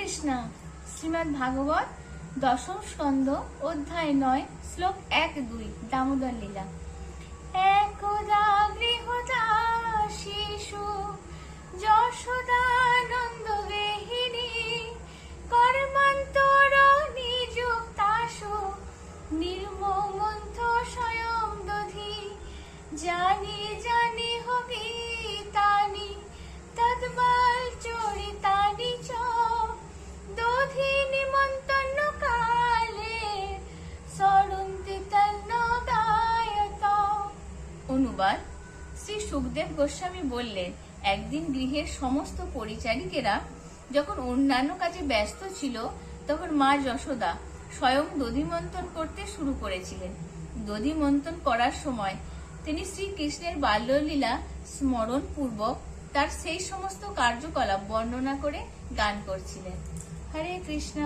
কৃষ্ণা। শ্রীমদ্ ভাগবত দশম স্কন্ধ অধ্যায় 9 শ্লোক 1-2 দামোদর লীলা। একদা গৃহদাসীষু যশোদানন্দ বেহিনী কর্মান্তর নিযুক্তাসু নির্মমন্থ স্বয়ং দধি জানি জানি হবিতানি তদ্বাল চরিতানি চ দধি নিমন্তন্ন কালে সরন্তি তন্নদায়ত। অনুবাদ: শ্রী সুখদেব গোস্বামী বললেন, একদিন গৃহের সমস্ত পরিচারিকেরা যখন অন্যান্য কাজে ব্যস্ত ছিল তখন মা যশোদা স্বয়ং দধিমন্থন করতে শুরু করেছিলেন। দধিমন্থন করার সময় তিনি শ্রীকৃষ্ণের বাল্যলীলা স্মরণ পূর্বক তার সেই সমস্ত কার্যকলাপ বর্ণনা করে গান করছিলেন। হরে কৃষ্ণ।